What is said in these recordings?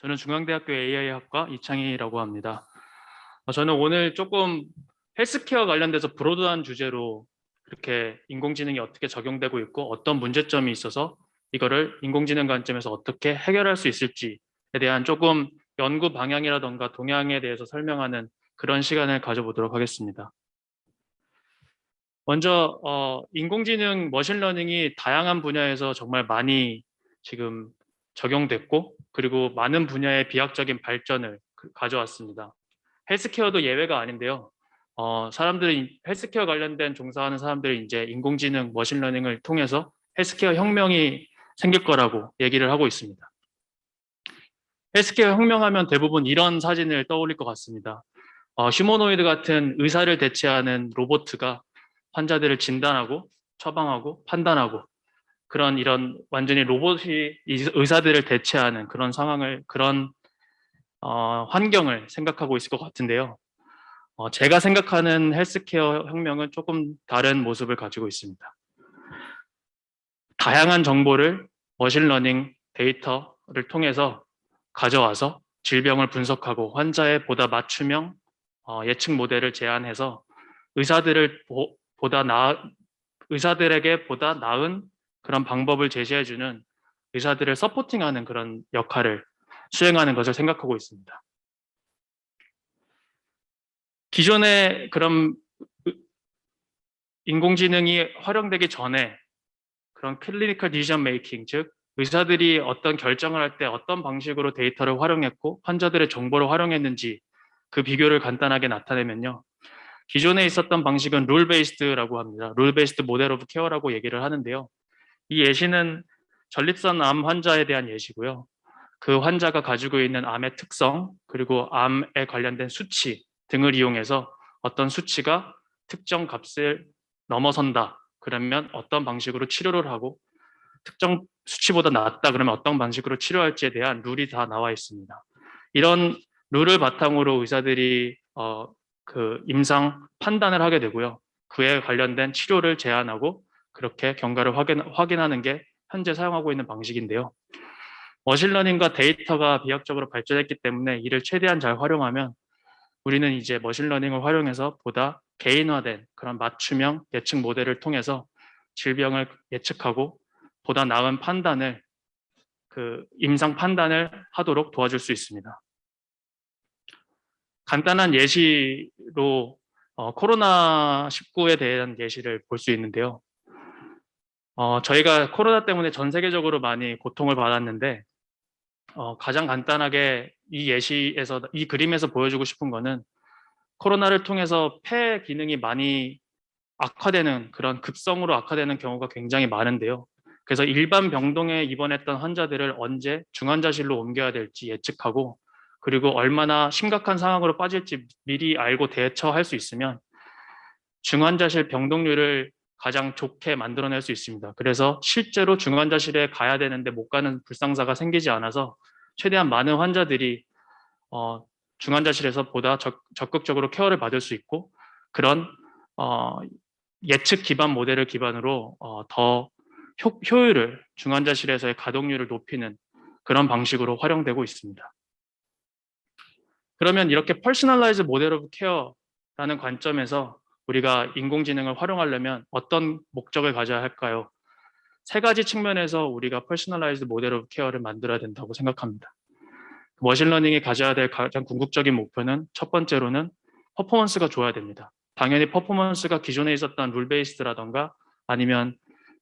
저는 중앙대학교 AI학과 이창희라고 합니다. 저는 오늘 조금 헬스케어 관련돼서 브로드한 주제로 이렇게 인공지능이 어떻게 적용되고 있고 어떤 문제점이 있어서 이거를 인공지능 관점에서 어떻게 해결할 수 있을지에 대한 조금 연구 방향이라던가 동향에 대해서 설명하는 그런 시간을 가져보도록 하겠습니다. 먼저 인공지능 머신러닝이 다양한 분야에서 정말 많이 지금 적용됐고 그리고 많은 분야의 비약적인 발전을 가져왔습니다. 헬스케어도 예외가 아닌데요. 사람들이 헬스케어 관련된 종사하는 사람들이 이제 인공지능 머신러닝을 통해서 헬스케어 혁명이 생길 거라고 얘기를 하고 있습니다. 헬스케어 혁명하면 대부분 이런 사진을 떠올릴 것 같습니다. 휴머노이드 같은 의사를 대체하는 로봇가 환자들을 진단하고 처방하고 판단하고 그런 이런 완전히 로봇이 의사들을 대체하는 그런 상황을 그런 환경을 생각하고 있을 것 같은데요. 제가 생각하는 헬스케어 혁명은 조금 다른 모습을 가지고 있습니다. 다양한 정보를 머신러닝 데이터를 통해서 가져와서 질병을 분석하고 환자의 보다 맞춤형 예측 모델을 제안해서 의사들에게 보다 나은 그런 방법을 제시해주는 의사들을 서포팅하는 그런 역할을 수행하는 것을 생각하고 있습니다. 기존에 그런 인공지능이 활용되기 전에 그런 클리니컬 디시전 메이킹, 즉 의사들이 어떤 결정을 할 때 어떤 방식으로 데이터를 활용했고 환자들의 정보를 활용했는지 그 비교를 간단하게 나타내면요. 기존에 있었던 방식은 룰 베이스드라고 합니다. 룰 베이스드 모델 오브 케어라고 얘기를 하는데요. 이 예시는 전립선 암 환자에 대한 예시고요. 그 환자가 가지고 있는 암의 특성, 그리고 암에 관련된 수치 등을 이용해서 어떤 수치가 특정 값을 넘어선다. 그러면 어떤 방식으로 치료를 하고 특정 수치보다 낮다 그러면 어떤 방식으로 치료할지에 대한 룰이 다 나와 있습니다. 이런 룰을 바탕으로 의사들이 그 임상 판단을 하게 되고요. 그에 관련된 치료를 제안하고 그렇게 경과를 확인하는 게 현재 사용하고 있는 방식인데요. 머신러닝과 데이터가 비약적으로 발전했기 때문에 이를 최대한 잘 활용하면 우리는 이제 머신러닝을 활용해서 보다 개인화된 그런 맞춤형 예측 모델을 통해서 질병을 예측하고 보다 나은 판단을 임상 판단을 하도록 도와줄 수 있습니다. 간단한 예시로 코로나19에 대한 예시를 볼 수 있는데요. 저희가 코로나 때문에 전 세계적으로 많이 고통을 받았는데 가장 간단하게 이 그림에서 보여주고 싶은 거는 코로나를 통해서 폐 기능이 많이 악화되는 그런 급성으로 악화되는 경우가 굉장히 많은데요. 그래서 일반 병동에 입원했던 환자들을 언제 중환자실로 옮겨야 될지 예측하고 그리고 얼마나 심각한 상황으로 빠질지 미리 알고 대처할 수 있으면 중환자실 병동률을 가장 좋게 만들어낼 수 있습니다. 그래서 실제로 중환자실에 가야 되는데 못 가는 불상사가 생기지 않아서 최대한 많은 환자들이 중환자실에서 보다 적극적으로 케어를 받을 수 있고 그런 예측 기반 모델을 기반으로 더 효율을 중환자실에서의 가동률을 높이는 그런 방식으로 활용되고 있습니다. 그러면 이렇게 퍼스널라이즈 모델 오브 케어라는 관점에서 우리가 인공지능을 활용하려면 어떤 목적을 가져야 할까요? 세 가지 측면에서 우리가 퍼스널라이즈 모델 오브 케어를 만들어야 된다고 생각합니다. 머신러닝이 가져야 될 가장 궁극적인 목표는 첫 번째로는 퍼포먼스가 좋아야 됩니다. 당연히 퍼포먼스가 기존에 있었던 룰 베이스드라던가 아니면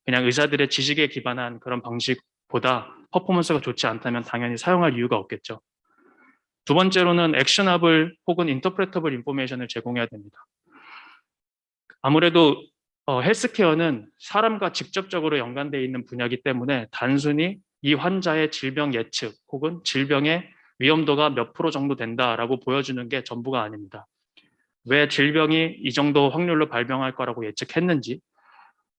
그냥 의사들의 지식에 기반한 그런 방식보다 퍼포먼스가 좋지 않다면 당연히 사용할 이유가 없겠죠. 두 번째로는 액셔너블 혹은 인터프레터블 인포메이션을 제공해야 됩니다. 아무래도 헬스케어는 사람과 직접적으로 연관되어 있는 분야이기 때문에 단순히 이 환자의 질병 예측 혹은 질병의 위험도가 몇 프로 정도 된다라고 보여주는 게 전부가 아닙니다. 왜 질병이 이 정도 확률로 발병할 거라고 예측했는지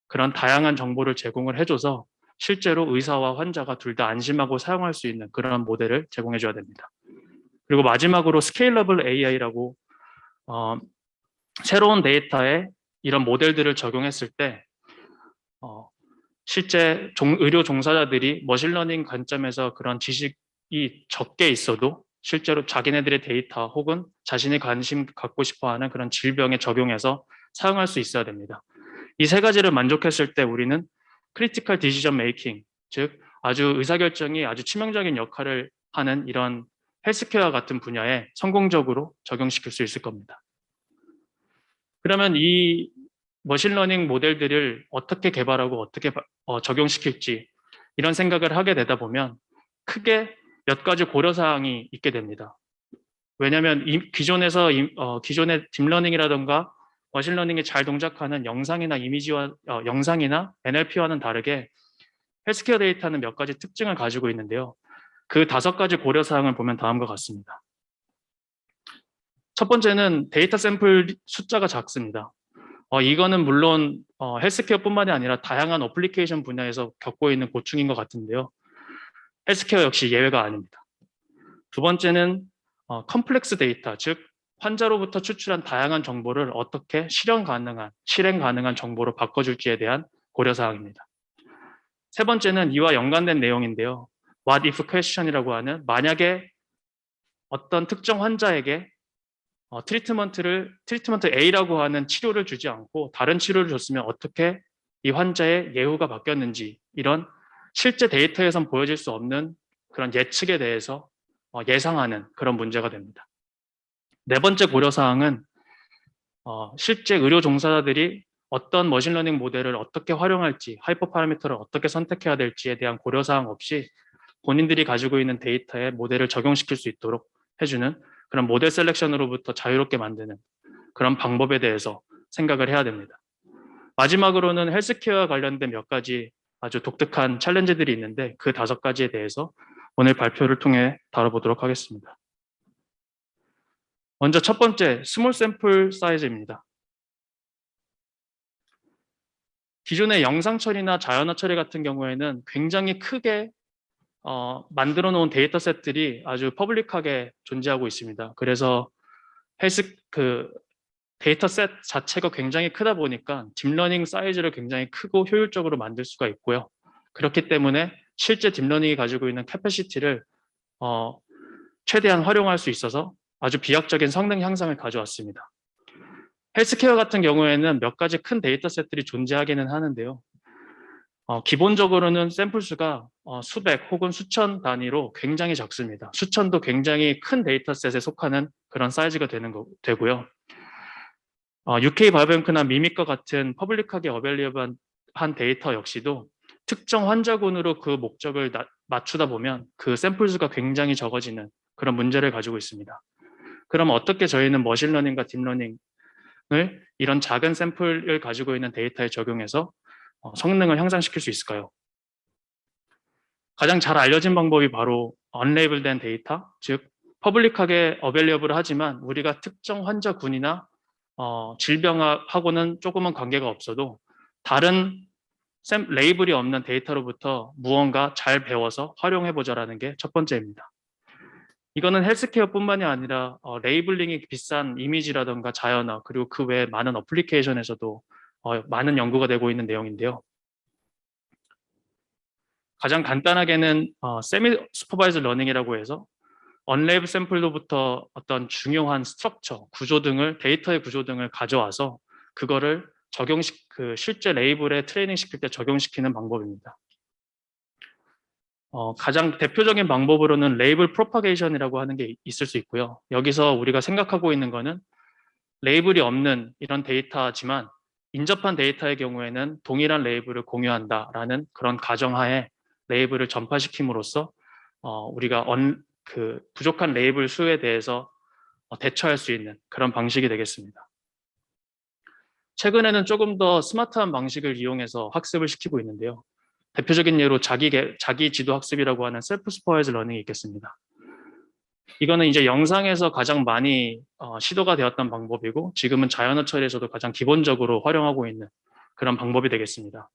그런 다양한 정보를 제공을 해줘서 실제로 의사와 환자가 둘 다 안심하고 사용할 수 있는 그런 모델을 제공해줘야 됩니다. 그리고 마지막으로 스케일러블 AI라고 새로운 데이터에 이런 모델들을 적용했을 때 실제 의료 종사자들이 머신러닝 관점에서 그런 지식 적게 있어도 실제로 자기네들의 데이터 혹은 자신이 관심 갖고 싶어하는 그런 질병에 적용해서 사용할 수 있어야 됩니다. 이 세 가지를 만족했을 때 우리는 크리티컬 디시전 메이킹, 즉 아주 의사결정이 아주 치명적인 역할을 하는 이런 헬스케어 같은 분야에 성공적으로 적용시킬 수 있을 겁니다. 그러면 이 머신러닝 모델들을 어떻게 개발하고 어떻게 적용시킬지 이런 생각을 하게 되다 보면 크게 몇 가지 고려사항이 있게 됩니다. 왜냐하면 기존의 딥러닝이라던가 머신러닝이 잘 동작하는 영상이나 영상이나 NLP와는 다르게 헬스케어 데이터는 몇 가지 특징을 가지고 있는데요. 그 5가지 고려사항을 보면 다음과 같습니다. 첫 번째는 데이터 샘플 숫자가 작습니다. 이거는 물론 헬스케어뿐만이 아니라 다양한 어플리케이션 분야에서 겪고 있는 고충인 것 같은데요. 헬스케어 역시 예외가 아닙니다. 두 번째는 컴플렉스 데이터, 즉 환자로부터 추출한 다양한 정보를 어떻게 실행 가능한 정보로 바꿔줄지에 대한 고려사항입니다. 세 번째는 이와 연관된 내용인데요. What if question이라고 하는 만약에 어떤 특정 환자에게 트리트먼트 A라고 하는 치료를 주지 않고 다른 치료를 줬으면 어떻게 이 환자의 예후가 바뀌었는지 이런 실제 데이터에선 보여질 수 없는 그런 예측에 대해서 예상하는 그런 문제가 됩니다. 네 번째 고려사항은 실제 의료 종사자들이 어떤 머신러닝 모델을 어떻게 활용할지, 하이퍼 파라미터를 어떻게 선택해야 될지에 대한 고려사항 없이 본인들이 가지고 있는 데이터에 모델을 적용시킬 수 있도록 해주는 그런 모델 셀렉션으로부터 자유롭게 만드는 그런 방법에 대해서 생각을 해야 됩니다. 마지막으로는 헬스케어와 관련된 몇 가지 아주 독특한 챌린지들이 있는데 그 5가지에 대해서 오늘 발표를 통해 다뤄보도록 하겠습니다. 먼저 첫 번째, 스몰 샘플 사이즈입니다. 기존의 영상 처리나 자연어 처리 같은 경우에는 굉장히 크게 만들어 놓은 데이터 셋들이 아주 퍼블릭하게 존재하고 있습니다. 그래서 데이터 셋 자체가 굉장히 크다 보니까 딥러닝 사이즈를 굉장히 크고 효율적으로 만들 수가 있고요. 그렇기 때문에 실제 딥러닝이 가지고 있는 캐패시티를 최대한 활용할 수 있어서 아주 비약적인 성능 향상을 가져왔습니다. 헬스케어 같은 경우에는 몇 가지 큰 데이터 셋들이 존재하기는 하는데요. 기본적으로는 샘플 수가 수백 혹은 수천 단위로 굉장히 작습니다. 수천도 굉장히 큰 데이터셋에 속하는 그런 사이즈가 되고요. UK 바이오뱅크나 미믹과 같은 퍼블릭하게 어베일리블한 데이터 역시도 특정 환자군으로 그 목적을 맞추다 보면 그 샘플 수가 굉장히 적어지는 그런 문제를 가지고 있습니다. 그럼 어떻게 저희는 머신러닝과 딥러닝을 이런 작은 샘플을 가지고 있는 데이터에 적용해서 성능을 향상시킬 수 있을까요? 가장 잘 알려진 방법이 바로 언레이블된 데이터, 즉 퍼블릭하게 어베일리블을 하지만 우리가 특정 환자군이나 질병하고는 조금은 관계가 없어도 다른 레이블이 없는 데이터로부터 무언가 잘 배워서 활용해보자라는 게 첫 번째입니다. 이거는 헬스케어뿐만이 아니라 레이블링이 비싼 이미지라든가 자연어 그리고 그 외에 많은 어플리케이션에서도 많은 연구가 되고 있는 내용인데요. 가장 간단하게는 세미 슈퍼바이즈 러닝이라고 해서 언레이블 샘플로부터 어떤 중요한 스트럭처, 데이터의 구조 등을 가져와서 그거를 실제 레이블에 트레이닝 시킬 때 적용시키는 방법입니다. 가장 대표적인 방법으로는 레이블 프로파게이션이라고 하는 게 있을 수 있고요. 여기서 우리가 생각하고 있는 거는 레이블이 없는 이런 데이터지만 인접한 데이터의 경우에는 동일한 레이블을 공유한다라는 그런 가정하에 레이블을 전파시킴으로써 우리가 부족한 레이블 수에 대해서 대처할 수 있는 그런 방식이 되겠습니다. 최근에는 조금 더 스마트한 방식을 이용해서 학습을 시키고 있는데요. 대표적인 예로 자기 지도 학습이라고 하는 셀프 슈퍼바이즈 러닝이 있겠습니다. 이거는 이제 영상에서 가장 많이 시도가 되었던 방법이고 지금은 자연어 처리에서도 가장 기본적으로 활용하고 있는 그런 방법이 되겠습니다.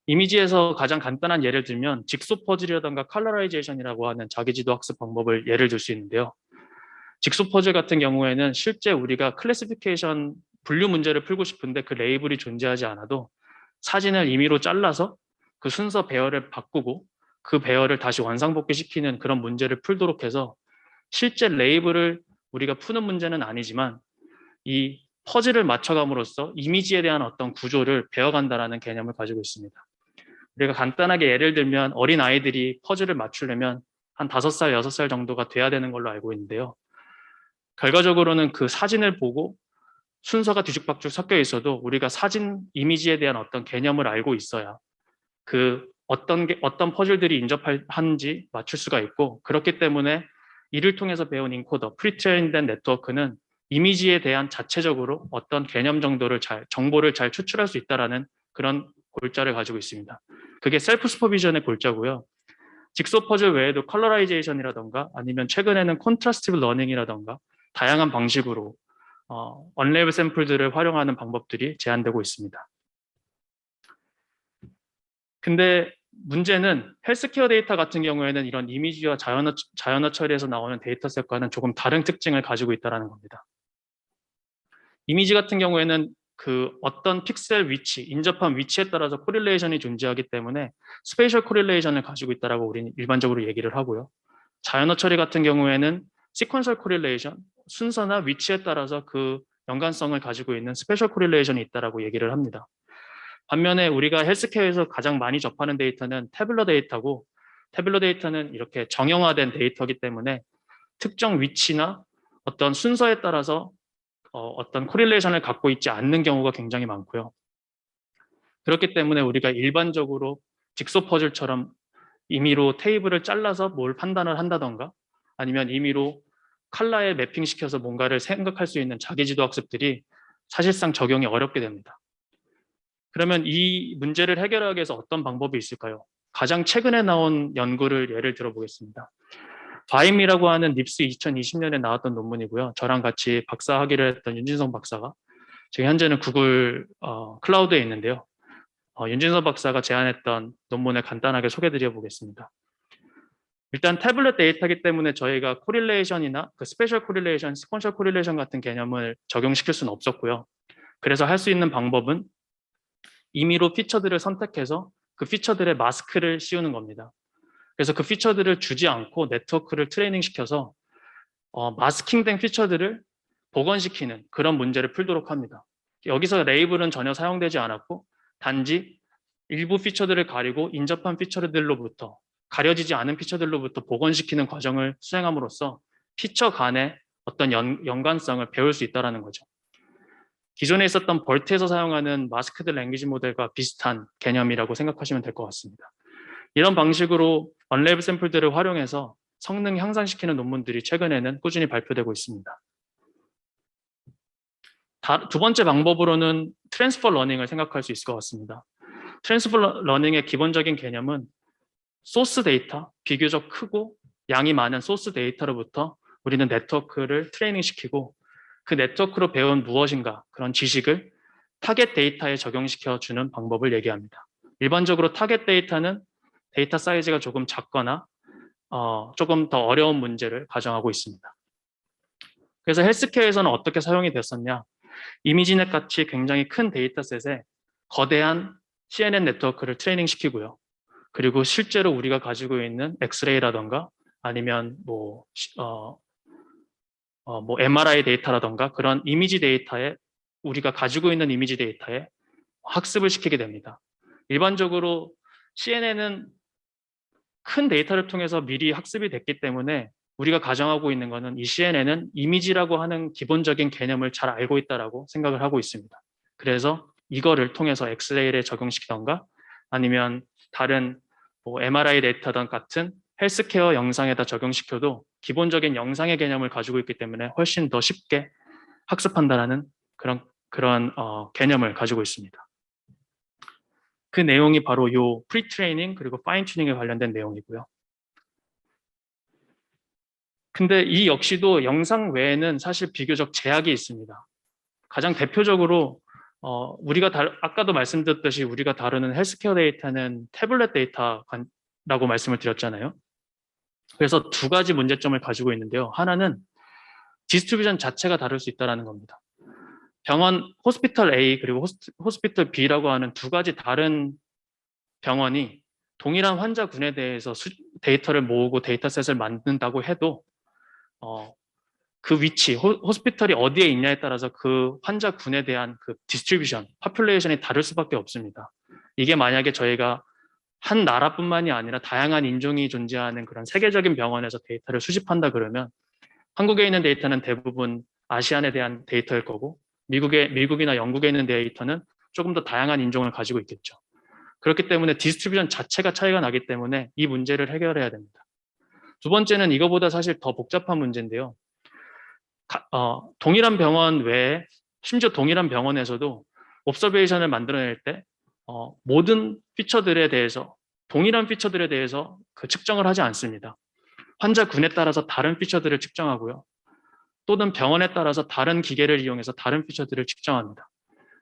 이미지에서 가장 간단한 예를 들면 직소 퍼즐이라든가 컬러라이제이션이라고 하는 자기지도 학습 방법을 예를 들 수 있는데요. 직소 퍼즐 같은 경우에는 실제 우리가 클래시피케이션 분류 문제를 풀고 싶은데 그 레이블이 존재하지 않아도 사진을 임의로 잘라서 그 순서 배열을 바꾸고 그 배열을 다시 원상복귀시키는 그런 문제를 풀도록 해서 실제 레이블을 우리가 푸는 문제는 아니지만 이 퍼즐을 맞춰감으로써 이미지에 대한 어떤 구조를 배워간다라는 개념을 가지고 있습니다. 우리가 간단하게 예를 들면 어린 아이들이 퍼즐을 맞추려면 한 5살, 6살 정도가 돼야 되는 걸로 알고 있는데요. 결과적으로는 그 사진을 보고 순서가 뒤죽박죽 섞여 있어도 우리가 사진 이미지에 대한 어떤 개념을 알고 있어야 그 어떤 퍼즐들이 인접하는지 맞출 수가 있고, 그렇기 때문에 이를 통해서 배운 인코더, 프리트레인된 네트워크는 이미지에 대한 자체적으로 어떤 개념 정보를 잘 추출할 수 있다라는 그런 골자를 가지고 있습니다. 그게 셀프 슈퍼비전의 골자고요. 직소 퍼즐 외에도 컬러라이제이션이라던가 아니면 최근에는 콘트라스티브 러닝이라던가 다양한 방식으로 언레이블 샘플들을 활용하는 방법들이 제한되고 있습니다. 근데 문제는 헬스케어 데이터 같은 경우에는 이런 이미지와 자연어 처리에서 나오는 데이터셋과는 조금 다른 특징을 가지고 있다는 겁니다. 이미지 같은 경우에는 그 어떤 픽셀 위치, 인접한 위치에 따라서 코릴레이션이 존재하기 때문에 스페이셜 코릴레이션을 가지고 있다고 우리는 일반적으로 얘기를 하고요. 자연어 처리 같은 경우에는 시퀀셜 코릴레이션, 순서나 위치에 따라서 그 연관성을 가지고 있는 스페셜 코릴레이션이 있다고 얘기를 합니다. 반면에 우리가 헬스케어에서 가장 많이 접하는 데이터는 태블러 데이터고, 태블러 데이터는 이렇게 정형화된 데이터이기 때문에 특정 위치나 어떤 순서에 따라서 어떤 코릴레이션을 갖고 있지 않는 경우가 굉장히 많고요. 그렇기 때문에 우리가 일반적으로 직소 퍼즐처럼 임의로 테이블을 잘라서 뭘 판단을 한다던가 아니면 임의로 컬러에 매핑시켜서 뭔가를 생각할 수 있는 자기지도 학습들이 사실상 적용이 어렵게 됩니다. 그러면 이 문제를 해결하기 위해서 어떤 방법이 있을까요? 가장 최근에 나온 연구를 예를 들어보겠습니다. 바임이라고 하는 닙스 2020년에 나왔던 논문이고요. 저랑 같이 박사학위를 했던 윤진성 박사가 지금 현재는 구글 클라우드에 있는데요. 윤진성 박사가 제안했던 논문을 간단하게 소개드려 보겠습니다. 일단 태블릿 데이터이기 때문에 저희가 코릴레이션이나 그 스페셜 코릴레이션, 시퀀셜 코릴레이션 같은 개념을 적용시킬 수는 없었고요. 그래서 할 수 있는 방법은 임의로 피처들을 선택해서 그 피처들의 마스크를 씌우는 겁니다. 그래서 그 피처들을 주지 않고 네트워크를 트레이닝 시켜서 마스킹된 피처들을 복원시키는 그런 문제를 풀도록 합니다. 여기서 레이블은 전혀 사용되지 않았고 단지 일부 피처들을 가리고 인접한 피처들로부터 가려지지 않은 피처들로부터 복원시키는 과정을 수행함으로써 피처 간의 어떤 연관성을 배울 수 있다는 거죠. 기존에 있었던 벌트에서 사용하는 마스크드 랭귀지 모델과 비슷한 개념이라고 생각하시면 될 것 같습니다. 이런 방식으로 언레이블 샘플들을 활용해서 성능 향상시키는 논문들이 최근에는 꾸준히 발표되고 있습니다. 두 번째 방법으로는 트랜스퍼 러닝을 생각할 수 있을 것 같습니다. 트랜스퍼 러닝의 기본적인 개념은 소스 데이터, 비교적 크고 양이 많은 소스 데이터로부터 우리는 네트워크를 트레이닝 시키고 그 네트워크로 배운 무엇인가 그런 지식을 타겟 데이터에 적용시켜 주는 방법을 얘기합니다. 일반적으로 타겟 데이터는 데이터 사이즈가 조금 작거나 조금 더 어려운 문제를 가정하고 있습니다. 그래서 헬스케어에서는 어떻게 사용이 됐었냐? 이미지넷 같이 굉장히 큰 데이터셋에 거대한 CNN 네트워크를 트레이닝 시키고요. 그리고 실제로 우리가 가지고 있는 엑스레이라던가 아니면 뭐 MRI 데이터라던가 그런 이미지 데이터에 우리가 가지고 있는 이미지 데이터에 학습을 시키게 됩니다. 일반적으로 CNN은 큰 데이터를 통해서 미리 학습이 됐기 때문에 우리가 가정하고 있는 것은 이 CNN은 이미지라고 하는 기본적인 개념을 잘 알고 있다고 생각을 하고 있습니다. 그래서 이거를 통해서 엑스레이에 적용시키던가 아니면 다른 MRI 데이터던 같은 헬스케어 영상에다 적용시켜도 기본적인 영상의 개념을 가지고 있기 때문에 훨씬 더 쉽게 학습한다는 그런 개념을 가지고 있습니다. 그 내용이 바로 요 프리트레이닝 그리고 파인 튜닝에 관련된 내용이고요. 근데 이 역시도 영상 외에는 사실 비교적 제약이 있습니다. 가장 대표적으로 우리가 아까도 말씀드렸듯이 우리가 다루는 헬스케어 데이터는 태블릿 데이터라고 말씀을 드렸잖아요. 그래서 두 가지 문제점을 가지고 있는데요. 하나는 디스트리뷰션 자체가 다를 수 있다는 겁니다. 병원 호스피털 A 그리고 호스피털 B라고 하는 두 가지 다른 병원이 동일한 환자군에 대해서 데이터를 모으고 데이터셋을 만든다고 해도 그 위치, 호스피털이 어디에 있냐에 따라서 그 환자군에 대한 그 디스트리뷰션, 파퓰레이션이 다를 수밖에 없습니다. 이게 만약에 저희가 한 나라뿐만이 아니라 다양한 인종이 존재하는 그런 세계적인 병원에서 데이터를 수집한다 그러면 한국에 있는 데이터는 대부분 아시안에 대한 데이터일 거고 미국이나 영국에 있는 데이터는 조금 더 다양한 인종을 가지고 있겠죠. 그렇기 때문에 디스트리뷰션 자체가 차이가 나기 때문에 이 문제를 해결해야 됩니다. 두 번째는 이거보다 사실 더 복잡한 문제인데요. 동일한 병원 외에 심지어 동일한 병원에서도 옵서베이션을 만들어낼 때 모든 피처들에 대해서 동일한 피처들에 대해서 그 측정을 하지 않습니다. 환자군에 따라서 다른 피처들을 측정하고요. 또는 병원에 따라서 다른 기계를 이용해서 다른 피처들을 측정합니다.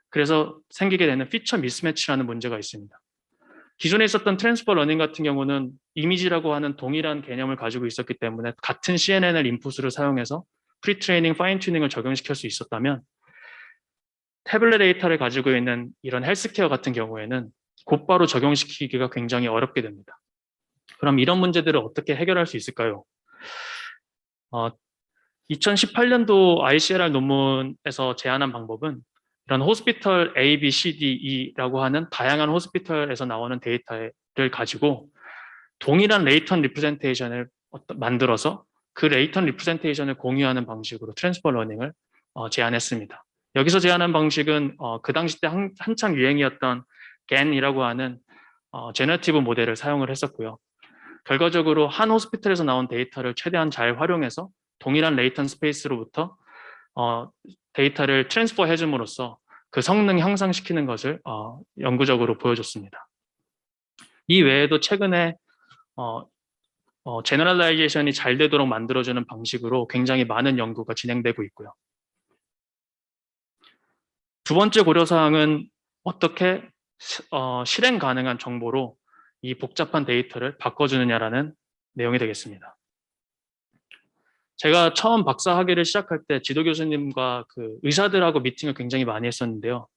그래서 생기게 되는 피처 미스매치라는 문제가 있습니다. 기존에 있었던 트랜스퍼 러닝 같은 경우는 이미지라고 하는 동일한 개념을 가지고 있었기 때문에 같은 CNN을 인풋으로 사용해서 프리트레이닝, 파인 튜닝을 적용시킬 수 있었다면 태블릿 데이터를 가지고 있는 이런 헬스케어 같은 경우에는 곧바로 적용시키기가 굉장히 어렵게 됩니다. 그럼 이런 문제들을 어떻게 해결할 수 있을까요? 2018년도 ICLR 논문에서 제안한 방법은 이런 호스피털 A, B, C, D, E라고 하는 다양한 호스피털에서 나오는 데이터를 가지고 동일한 레이턴 리프레젠테이션을 만들어서 그 레이턴 리프레젠테이션을 공유하는 방식으로 트랜스퍼 러닝을 제안했습니다. 여기서 제안한 방식은 그 당시 때 한창 유행이었던 GAN이라고 하는 제너티브 모델을 사용을 했었고요. 결과적으로 한 호스피털에서 나온 데이터를 최대한 잘 활용해서 동일한 레이턴 스페이스로부터 데이터를 트랜스퍼 해줌으로써 그 성능 향상시키는 것을 연구적으로 보여줬습니다. 이 외에도 최근에 제너럴라이제이션이 잘 되도록 만들어주는 방식으로 굉장히 많은 연구가 진행되고 있고요. 두 번째 고려사항은 어떻게 실행 가능한 정보로 이 복잡한 데이터를 바꿔주느냐라는 내용이 되겠습니다. 제가 처음 박사 학위를 시작할 때 지도 교수님과 그 의사들하고 미팅을 굉장히 많이 했었는데요.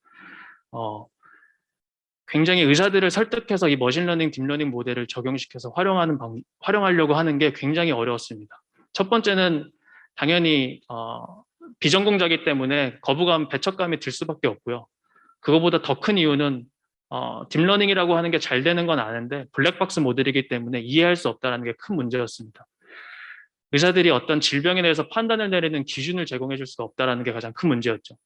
굉장히 의사들을 설득해서 이 머신러닝, 딥러닝 모델을 적용시켜서 활용하려고 하는 게 굉장히 어려웠습니다. 첫 번째는 당연히 비전공자이기 때문에 거부감, 배척감이 들 수밖에 없고요. 그거보다 더 큰 이유는 딥러닝이라고 하는 게 잘 되는 건 아는데 블랙박스 모델이기 때문에 이해할 수 없다는 게 큰 문제였습니다. 의사들이 어떤 질병에 대해서 판단을 내리는 기준을 제공해 줄 수가 없다는 게 가장 큰 문제였죠.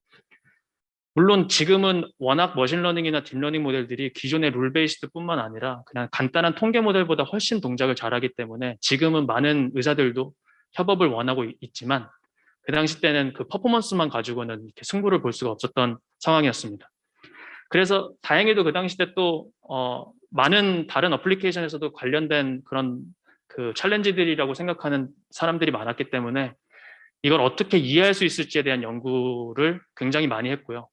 물론 지금은 워낙 머신러닝이나 딥러닝 모델들이 기존의 룰 베이스드뿐만 아니라 그냥 간단한 통계 모델보다 훨씬 동작을 잘하기 때문에 지금은 많은 의사들도 협업을 원하고 있지만 그 당시 때는 그 퍼포먼스만 가지고는 이렇게 승부를 볼 수가 없었던 상황이었습니다. 그래서 다행히도 그 당시 때 또 많은 다른 어플리케이션에서도 관련된 그런 그 챌린지들이라고 생각하는 사람들이 많았기 때문에 이걸 어떻게 이해할 수 있을지에 대한 연구를 굉장히 많이 했고요.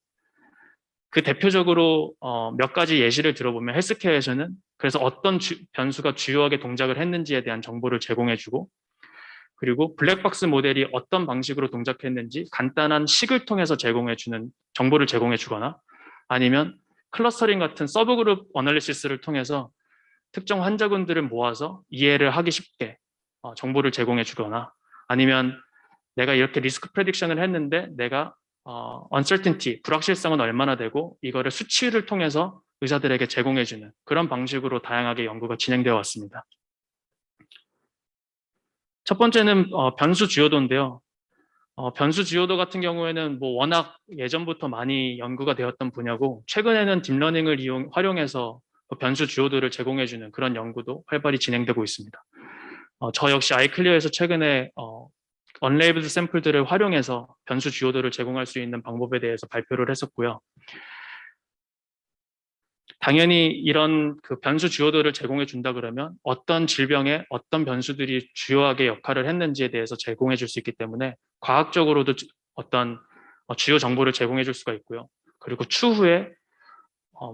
그 대표적으로 몇 가지 예시를 들어보면 헬스케어에서는 그래서 어떤 변수가 주요하게 동작을 했는지에 대한 정보를 제공해주고 그리고 블랙박스 모델이 어떤 방식으로 동작했는지 간단한 식을 통해서 정보를 제공해주거나 아니면 클러스터링 같은 서브그룹 어널리시스를 통해서 특정 환자군들을 모아서 이해를 하기 쉽게 정보를 제공해주거나 아니면 내가 이렇게 리스크 프레딕션을 했는데 내가 uncertainty, 불확실성은 얼마나 되고 이거를 수치를 통해서 의사들에게 제공해주는 그런 방식으로 다양하게 연구가 진행되어 왔습니다. 첫 번째는 변수 주요도인데요. 변수 주요도 같은 경우에는 뭐 워낙 예전부터 많이 연구가 되었던 분야고 최근에는 딥러닝을 활용해서 변수 주요도를 제공해주는 그런 연구도 활발히 진행되고 있습니다. 저 역시 아이클리어에서 최근에 언레이블드 샘플들을 활용해서 변수 주요도를 제공할 수 있는 방법에 대해서 발표를 했었고요. 당연히 이런 그 변수 주요도를 제공해 준다 그러면 어떤 질병에 어떤 변수들이 주요하게 역할을 했는지에 대해서 제공해 줄 수 있기 때문에 과학적으로도 어떤 주요 정보를 제공해 줄 수가 있고요. 그리고 추후에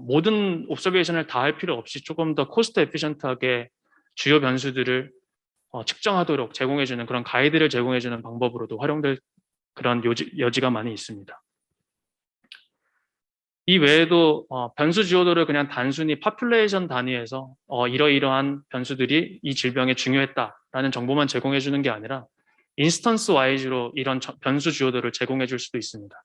모든 옵서베이션을 다 할 필요 없이 조금 더 코스트 에피션트하게 주요 변수들을 측정하도록 제공해주는 그런 가이드를 제공해주는 방법으로도 활용될 그런 여지가 많이 있습니다. 이 외에도 변수 주요도를 그냥 단순히 파퓰레이션 단위에서 이러이러한 변수들이 이 질병에 중요했다라는 정보만 제공해 주는 게 아니라 인스턴스 와이즈로 이런 변수 주요도를 제공해 줄 수도 있습니다.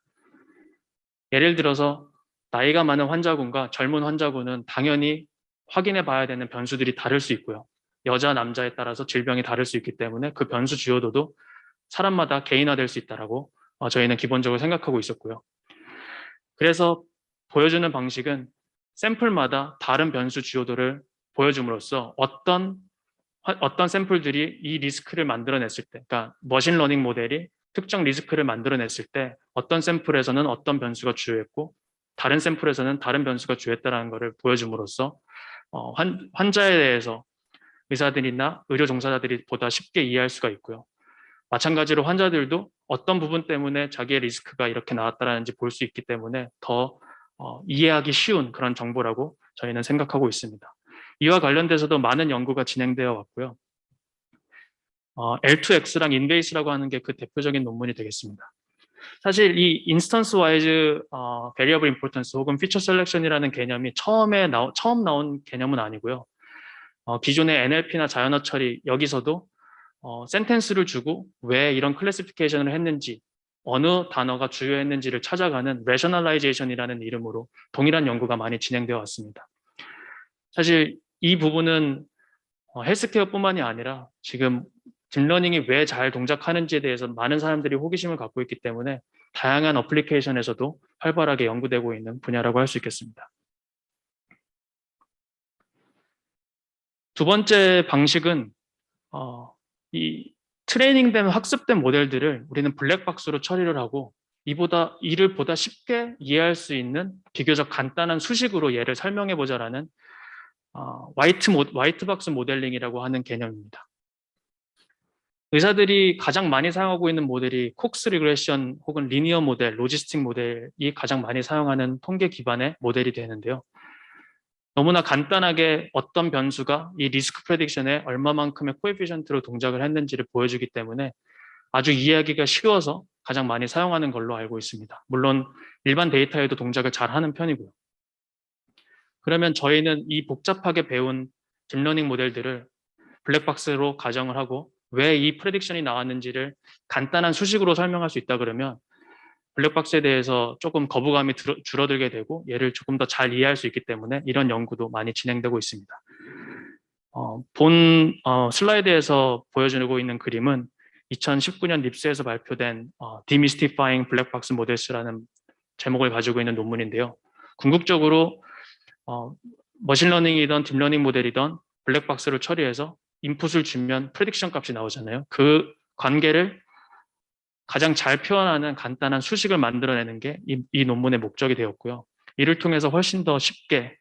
예를 들어서 나이가 많은 환자군과 젊은 환자군은 당연히 확인해 봐야 되는 변수들이 다를 수 있고요. 여자, 남자에 따라서 질병이 다를 수 있기 때문에 그 변수 주요도도 사람마다 개인화될 수 있다라고 저희는 기본적으로 생각하고 있었고요. 그래서 보여주는 방식은 샘플마다 다른 변수 주요도를 보여줌으로써 어떤 샘플들이 이 리스크를 만들어냈을 때, 그러니까 머신러닝 모델이 특정 리스크를 만들어냈을 때 어떤 샘플에서는 어떤 변수가 주요했고 다른 샘플에서는 다른 변수가 주요했다는 것을 보여줌으로써 환자에 대해서 의사들이나 의료 종사자들이 보다 쉽게 이해할 수가 있고요. 마찬가지로 환자들도 어떤 부분 때문에 자기의 리스크가 이렇게 나왔다는지 볼 수 있기 때문에 더 이해하기 쉬운 그런 정보라고 저희는 생각하고 있습니다. 이와 관련돼서도 많은 연구가 진행되어 왔고요. L2X랑 인베이스라고 하는 게 그 대표적인 논문이 되겠습니다. 사실 이 인스턴스 와이즈 베리어블 임포턴스 혹은 피처 셀렉션이라는 개념이 처음 나온 개념은 아니고요. 기존의 NLP나 자연어 처리 여기서도 센텐스를 주고 왜 이런 클래시피케이션을 했는지 어느 단어가 주요했는지를 찾아가는 레셔널라이제이션이라는 이름으로 동일한 연구가 많이 진행되어 왔습니다. 사실 이 부분은 헬스케어뿐만이 아니라 지금 딥러닝이 왜 잘 동작하는지에 대해서 많은 사람들이 호기심을 갖고 있기 때문에 다양한 어플리케이션에서도 활발하게 연구되고 있는 분야라고 할 수 있겠습니다. 두 번째 방식은 이 트레이닝된 학습된 모델들을 우리는 블랙박스로 처리를 하고 이를 보다 쉽게 이해할 수 있는 비교적 간단한 수식으로 얘를 설명해 보자라는 화이트박스 모델링이라고 하는 개념입니다. 의사들이 가장 많이 사용하고 있는 모델이 콕스 리그레션 혹은 리니어 모델, 로지스틱 모델이 가장 많이 사용하는 통계 기반의 모델이 되는데요. 너무나 간단하게 어떤 변수가 이 리스크 프레딕션에 얼마만큼의 코에피션트로 동작을 했는지를 보여주기 때문에 아주 이해하기가 쉬워서 가장 많이 사용하는 걸로 알고 있습니다. 물론 일반 데이터에도 동작을 잘 하는 편이고요. 그러면 저희는 이 복잡하게 배운 딥러닝 모델들을 블랙박스로 가정을 하고 왜 이 프레딕션이 나왔는지를 간단한 수식으로 설명할 수 있다 그러면 블랙박스에 대해서 조금 거부감이 줄어들게 되고 얘를 조금 더 잘 이해할 수 있기 때문에 이런 연구도 많이 진행되고 있습니다. 본 슬라이드에서 보여주고 있는 그림은 2019년 립스에서 발표된 Demystifying Black Box Models라는 제목을 가지고 있는 논문인데요. 궁극적으로 머신러닝이든 딥러닝 모델이든 블랙박스를 처리해서 인풋을 주면 프레딕션 값이 나오잖아요. 그 관계를 가장 잘 표현하는 간단한 수식을 만들어내는 게 이 논문의 목적이 되었고요. 이를 통해서 훨씬 더 쉽게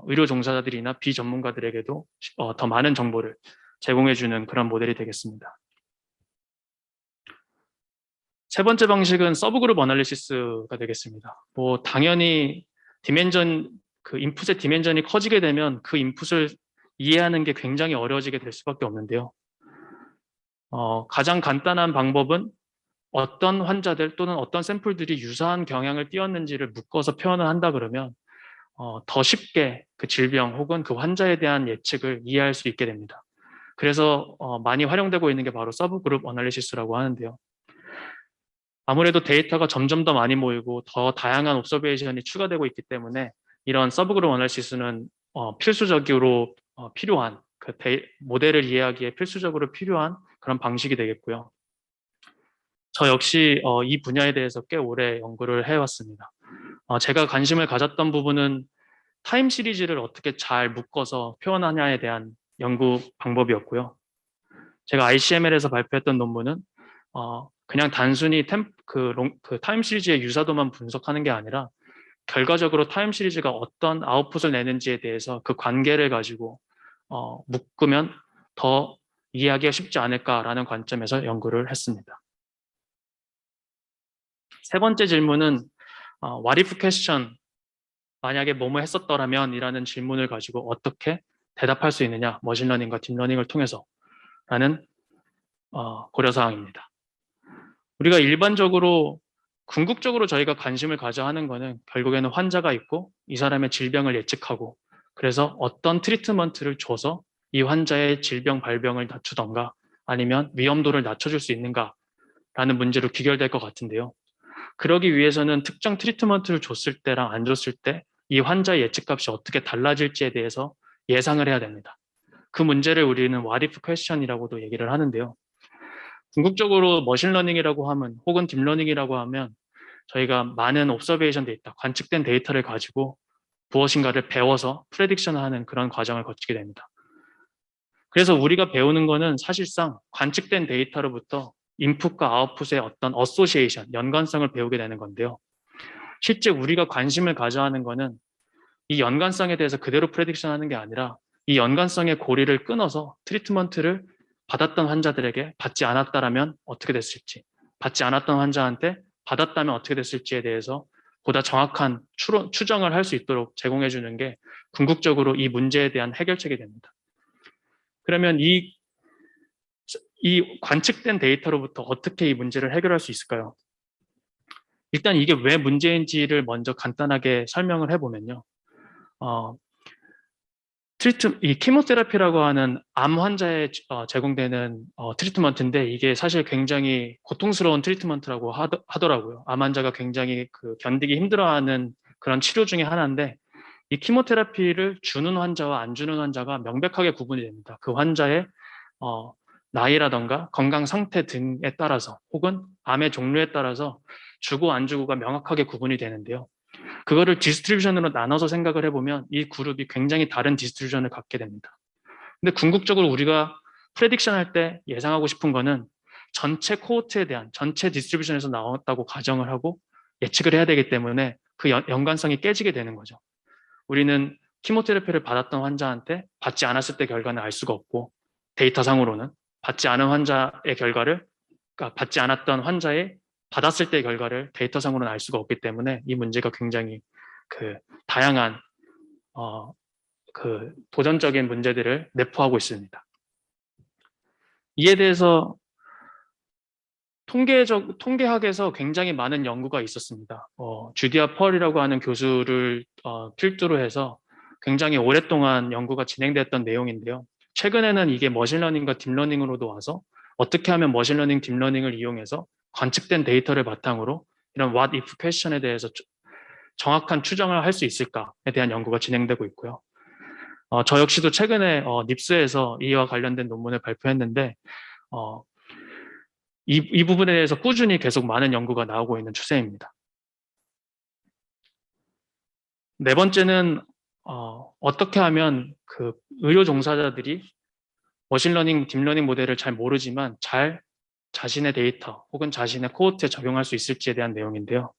의료 종사자들이나 비전문가들에게도 더 많은 정보를 제공해주는 그런 모델이 되겠습니다. 세 번째 방식은 서브그룹 어널리시스가 되겠습니다. 당연히 그 인풋의 디멘전이 커지게 되면 그 인풋을 이해하는 게 굉장히 어려워지게 될 수밖에 없는데요. 가장 간단한 방법은 어떤 환자들 또는 어떤 샘플들이 유사한 경향을 띄었는지를 묶어서 표현을 한다 그러면 더 쉽게 그 질병 혹은 그 환자에 대한 예측을 이해할 수 있게 됩니다. 그래서 많이 활용되고 있는 게 바로 서브그룹 어널리시스라고 하는데요. 아무래도 데이터가 점점 더 많이 모이고 더 다양한 옵서베이션이 추가되고 있기 때문에 이런 서브그룹 어널리시스는 필수적으로 필요한 모델을 이해하기에 필수적으로 필요한 그런 방식이 되겠고요. 저 역시 이 분야에 대해서 꽤 오래 연구를 해왔습니다. 제가 관심을 가졌던 부분은 타임 시리즈를 어떻게 잘 묶어서 표현하냐에 대한 연구 방법이었고요. 제가 ICML에서 발표했던 논문은 그냥 단순히 그 타임 시리즈의 유사도만 분석하는 게 아니라 결과적으로 타임 시리즈가 어떤 아웃풋을 내는지에 대해서 그 관계를 가지고 묶으면 더 이해하기가 쉽지 않을까라는 관점에서 연구를 했습니다. 세 번째 질문은 what if question, 만약에 뭐뭐 했었더라면 이라는 질문을 가지고 어떻게 대답할 수 있느냐, 머신러닝과 딥러닝을 통해서 라는 고려사항입니다. 우리가 일반적으로 궁극적으로 저희가 관심을 가져 하는 거는 결국에는 환자가 있고 이 사람의 질병을 예측하고 그래서 어떤 트리트먼트를 줘서 이 환자의 질병 발병을 낮추던가 아니면 위험도를 낮춰줄 수 있는가라는 문제로 귀결될 것 같은데요. 그러기 위해서는 특정 트리트먼트를 줬을 때랑 안 줬을 때 이 환자의 예측값이 어떻게 달라질지에 대해서 예상을 해야 됩니다. 그 문제를 우리는 what if question이라고도 얘기를 하는데요. 궁극적으로 머신러닝이라고 하면 혹은 딥러닝이라고 하면 저희가 많은 옵서베이션 데이터, 관측된 데이터를 가지고 무엇인가를 배워서 프레딕션을 하는 그런 과정을 거치게 됩니다. 그래서 우리가 배우는 거는 사실상 관측된 데이터로부터 인풋과 아웃풋의 어떤 어소시에이션, 연관성을 배우게 되는 건데요. 실제 우리가 관심을 가져 하는 거는 이 연관성에 대해서 그대로 프레딕션 하는 게 아니라 이 연관성의 고리를 끊어서 트리트먼트를 받았던 환자들에게 받지 않았다라면 어떻게 됐을지, 받지 않았던 환자한테 받았다면 어떻게 됐을지에 대해서 보다 정확한 추정을 할 수 있도록 제공해 주는 게 궁극적으로 이 문제에 대한 해결책이 됩니다. 그러면 이 관측된 데이터로부터 어떻게 이 문제를 해결할 수 있을까요? 일단 이게 왜 문제인지를 먼저 간단하게 설명을 해보면요. 이 키모테라피라고 하는 암 환자에 제공되는 트리트먼트인데 이게 사실 굉장히 고통스러운 트리트먼트라고 하더라고요. 암 환자가 굉장히 견디기 힘들어하는 그런 치료 중에 하나인데 이 키모테라피를 주는 환자와 안 주는 환자가 명백하게 구분이 됩니다. 그 환자의 나이라던가 건강 상태 등에 따라서 혹은 암의 종류에 따라서 주고 안 주고가 명확하게 구분이 되는데요. 그거를 디스트리뷰션으로 나눠서 생각을 해보면 이 그룹이 굉장히 다른 디스트리뷰션을 갖게 됩니다. 근데 궁극적으로 우리가 프레딕션 할 때 예상하고 싶은 거는 전체 코호트에 대한 전체 디스트리뷰션에서 나왔다고 가정을 하고 예측을 해야 되기 때문에 그 연관성이 깨지게 되는 거죠. 우리는 키모테라피를 받았던 환자한테 받지 않았을 때 결과는 알 수가 없고 데이터상으로는 받지 않은 환자의 결과를 그러니까 받지 않았던 환자의 받았을 때의 결과를 데이터상으로는 알 수가 없기 때문에 이 문제가 굉장히 다양한 도전적인 문제들을 내포하고 있습니다. 이에 대해서 통계학에서 굉장히 많은 연구가 있었습니다. 주디아 펄이라고 하는 교수를 필두로 해서 굉장히 오랫동안 연구가 진행됐던 내용인데요. 최근에는 이게 머신러닝과 딥러닝으로도 와서 어떻게 하면 머신러닝, 딥러닝을 이용해서 관측된 데이터를 바탕으로 이런 what if question에 대해서 정확한 추정을 할 수 있을까에 대한 연구가 진행되고 있고요. 저 역시도 최근에 닙스에서 이와 관련된 논문을 발표했는데 이 부분에 대해서 꾸준히 계속 많은 연구가 나오고 있는 추세입니다. 네 번째는 어떻게 하면 의료 종사자들이 머신러닝, 딥러닝 모델을 잘 모르지만 잘 자신의 데이터 혹은 자신의 코호트에 적용할 수 있을지에 대한 내용인데요.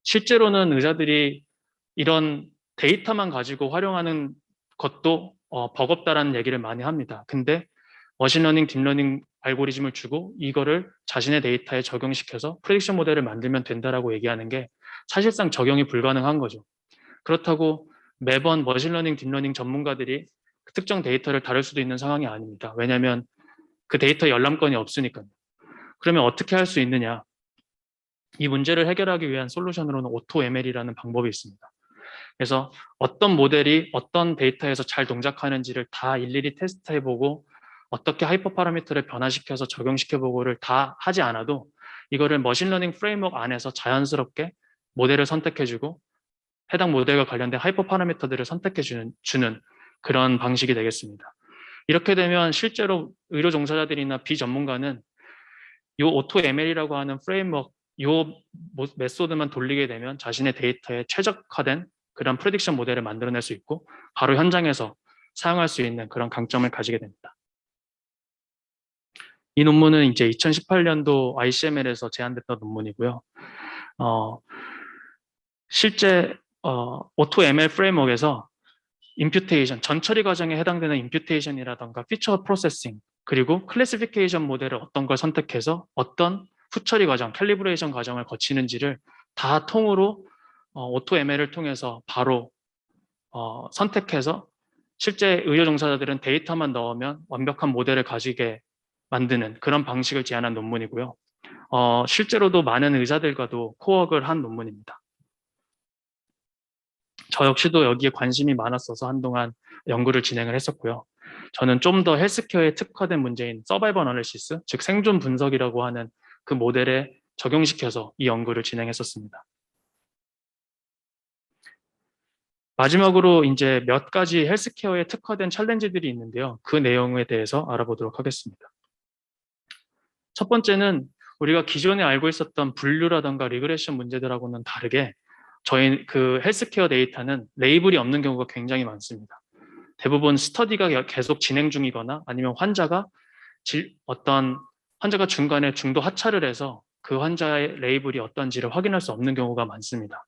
실제로는 의사들이 이런 데이터만 가지고 활용하는 것도 버겁다라는 얘기를 많이 합니다. 근데 머신러닝, 딥러닝 알고리즘을 주고 이거를 자신의 데이터에 적용시켜서 프레딕션 모델을 만들면 된다라고 얘기하는 게 사실상 적용이 불가능한 거죠. 그렇다고 매번 머신러닝, 딥러닝 전문가들이 특정 데이터를 다룰 수도 있는 상황이 아닙니다. 왜냐하면 그 데이터 열람권이 없으니까요. 그러면 어떻게 할 수 있느냐? 이 문제를 해결하기 위한 솔루션으로는 오토ML이라는 방법이 있습니다. 그래서 어떤 모델이 어떤 데이터에서 잘 동작하는지를 다 일일이 테스트해보고 어떻게 하이퍼 파라미터를 변화시켜서 적용시켜보고를 다 하지 않아도 이거를 머신러닝 프레임워크 안에서 자연스럽게 모델을 선택해주고 해당 모델과 관련된 하이퍼 파라미터들을 선택해주는 그런 방식이 되겠습니다. 이렇게 되면 실제로 의료 종사자들이나 비전문가는 이 오토ML이라고 하는 프레임워크, 이 메소드만 돌리게 되면 자신의 데이터에 최적화된 그런 프레딕션 모델을 만들어낼 수 있고 바로 현장에서 사용할 수 있는 그런 강점을 가지게 됩니다. 이 논문은 이제 2018년도 ICML에서 제안됐던 논문이고요. 실제 오토ML 프레임워크에서 임퓨테이션, 전처리 과정에 해당되는 임퓨테이션이라던가 피처 프로세싱, 그리고 클래시피케이션 모델을 어떤 걸 선택해서 어떤 후처리 과정, 캘리브레이션 과정을 거치는지를 다 통으로 오토ML을 통해서 바로 선택해서 실제 의료 종사자들은 데이터만 넣으면 완벽한 모델을 가지게 만드는 그런 방식을 제안한 논문이고요. 실제로도 많은 의사들과도 코워크를 한 논문입니다. 저 역시도 여기에 관심이 많았어서 한동안 연구를 진행을 했었고요. 저는 좀 더 헬스케어에 특화된 문제인 서바이벌 어널리시스, 즉 생존 분석이라고 하는 그 모델에 적용시켜서 이 연구를 진행했었습니다. 마지막으로 이제 몇 가지 헬스케어에 특화된 챌린지들이 있는데요. 그 내용에 대해서 알아보도록 하겠습니다. 첫 번째는 우리가 기존에 알고 있었던 분류라던가 리그레션 문제들하고는 다르게 저희 그 헬스케어 데이터는 레이블이 없는 경우가 굉장히 많습니다. 대부분 스터디가 계속 진행 중이거나 아니면 환자가 중간에 중도 하차를 해서 그 환자의 레이블이 어떤지를 확인할 수 없는 경우가 많습니다.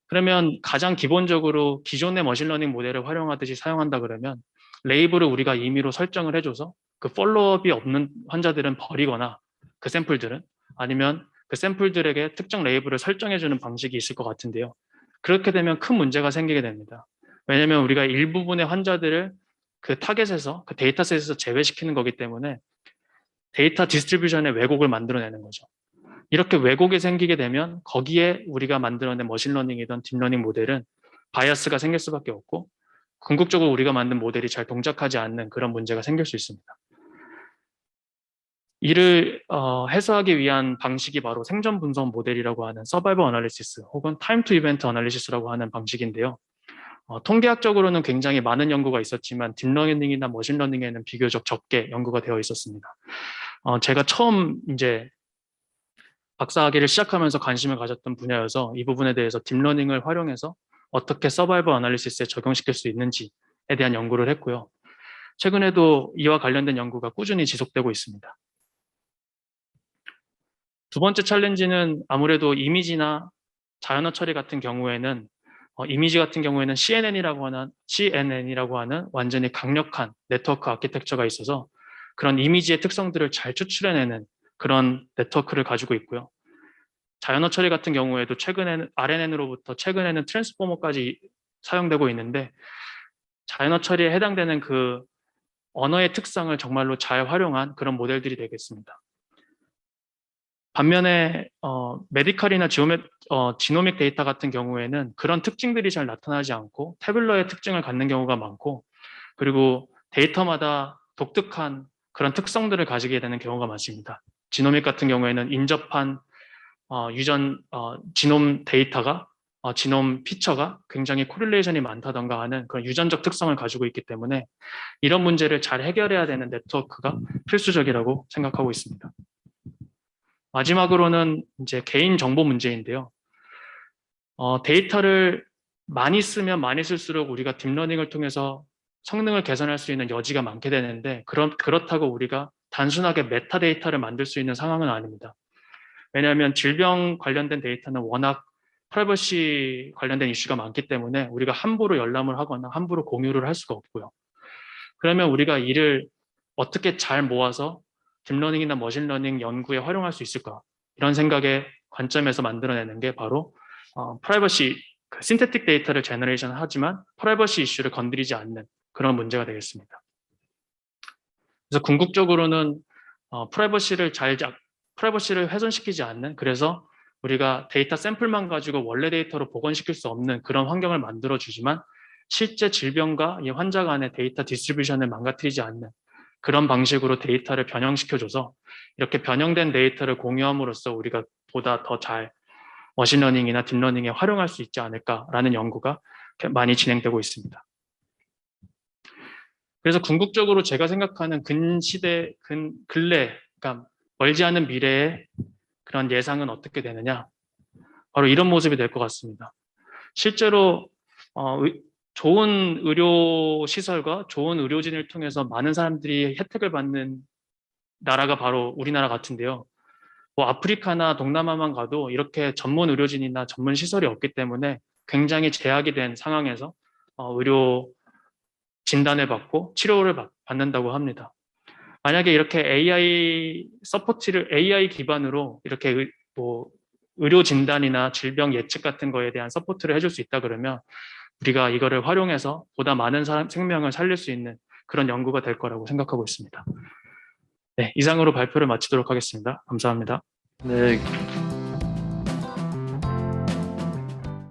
그러면 가장 기본적으로 기존의 머신러닝 모델을 활용하듯이 사용한다 그러면 레이블을 우리가 임의로 설정을 해줘서 그 팔로우업이 없는 환자들은 버리거나 그 샘플들은 아니면 그 샘플들에게 특정 레이블을 설정해주는 방식이 있을 것 같은데요. 그렇게 되면 큰 문제가 생기게 됩니다. 왜냐하면 우리가 일부분의 환자들을 그 타겟에서 그 데이터셋에서 제외시키는 거기 때문에 데이터 디스트리뷰션의 왜곡을 만들어내는 거죠. 이렇게 왜곡이 생기게 되면 거기에 우리가 만들어낸 머신러닝이든 딥러닝 모델은 바이어스가 생길 수밖에 없고 궁극적으로 우리가 만든 모델이 잘 동작하지 않는 그런 문제가 생길 수 있습니다. 이를 해소하기 위한 방식이 바로 생존 분석 모델이라고 하는 서바이벌 어널리시스 혹은 타임 투 이벤트 어널리시스라고 하는 방식인데요. 통계학적으로는 굉장히 많은 연구가 있었지만 딥러닝이나 머신러닝에는 비교적 적게 연구가 되어 있었습니다. 제가 처음 이제 박사학위를 시작하면서 관심을 가졌던 분야여서 이 부분에 대해서 딥러닝을 활용해서 어떻게 서바이벌 어널리시스에 적용시킬 수 있는지에 대한 연구를 했고요. 최근에도 이와 관련된 연구가 꾸준히 지속되고 있습니다. 두 번째 챌린지는 아무래도 이미지나 자연어 처리 같은 경우에는 이미지 같은 경우에는 CNN이라고 하는 완전히 강력한 네트워크 아키텍처가 있어서 그런 이미지의 특성들을 잘 추출해내는 그런 네트워크를 가지고 있고요. 자연어 처리 같은 경우에도 최근에는 RNN으로부터 최근에는 트랜스포머까지 사용되고 있는데 자연어 처리에 해당되는 그 언어의 특성을 정말로 잘 활용한 그런 모델들이 되겠습니다. 반면에 메디컬이나 지노믹 데이터 같은 경우에는 그런 특징들이 잘 나타나지 않고 태블러의 특징을 갖는 경우가 많고 그리고 데이터마다 독특한 그런 특성들을 가지게 되는 경우가 많습니다. 지노믹 같은 경우에는 인접한 지놈 데이터가 지놈 피처가 굉장히 코릴레이션이 많다던가 하는 그런 유전적 특성을 가지고 있기 때문에 이런 문제를 잘 해결해야 되는 네트워크가 필수적이라고 생각하고 있습니다. 마지막으로는 이제 개인 정보 문제인데요. 데이터를 많이 쓰면 많이 쓸수록 우리가 딥러닝을 통해서 성능을 개선할 수 있는 여지가 많게 되는데 그렇다고 우리가 단순하게 메타데이터를 만들 수 있는 상황은 아닙니다. 왜냐하면 질병 관련된 데이터는 워낙 프라이버시 관련된 이슈가 많기 때문에 우리가 함부로 열람을 하거나 함부로 공유를 할 수가 없고요. 그러면 우리가 이를 어떻게 잘 모아서 딥러닝이나 머신러닝 연구에 활용할 수 있을까? 이런 생각의 관점에서 만들어내는 게 바로 프라이버시, 신테틱 데이터를 제너레이션 하지만 프라이버시 이슈를 건드리지 않는 그런 문제가 되겠습니다. 그래서 궁극적으로는 프라이버시를 훼손시키지 않는, 그래서 우리가 데이터 샘플만 가지고 원래 데이터로 복원시킬 수 없는 그런 환경을 만들어주지만 실제 질병과 이 환자 간의 데이터 디스트리뷰션을 망가뜨리지 않는 그런 방식으로 데이터를 변형시켜줘서 이렇게 변형된 데이터를 공유함으로써 우리가 보다 더 잘 머신러닝이나 딥러닝에 활용할 수 있지 않을까라는 연구가 많이 진행되고 있습니다. 그래서 궁극적으로 제가 생각하는 근래, 그러니까 멀지 않은 미래의 그런 예상은 어떻게 되느냐? 바로 이런 모습이 될 것 같습니다. 실제로 좋은 의료 시설과 좋은 의료진을 통해서 많은 사람들이 혜택을 받는 나라가 바로 우리나라 같은데요. 아프리카나 동남아만 가도 이렇게 전문 의료진이나 전문 시설이 없기 때문에 굉장히 제약이 된 상황에서 의료 진단을 받고 치료를 받는다고 합니다. 만약에 이렇게 AI 기반으로 이렇게 의료 진단이나 질병 예측 같은 거에 대한 서포트를 해줄 수 있다 그러면 우리가 이거를 활용해서 보다 많은 생명을 살릴 수 있는 그런 연구가 될 거라고 생각하고 있습니다. 네, 이상으로 발표를 마치도록 하겠습니다. 감사합니다. 네,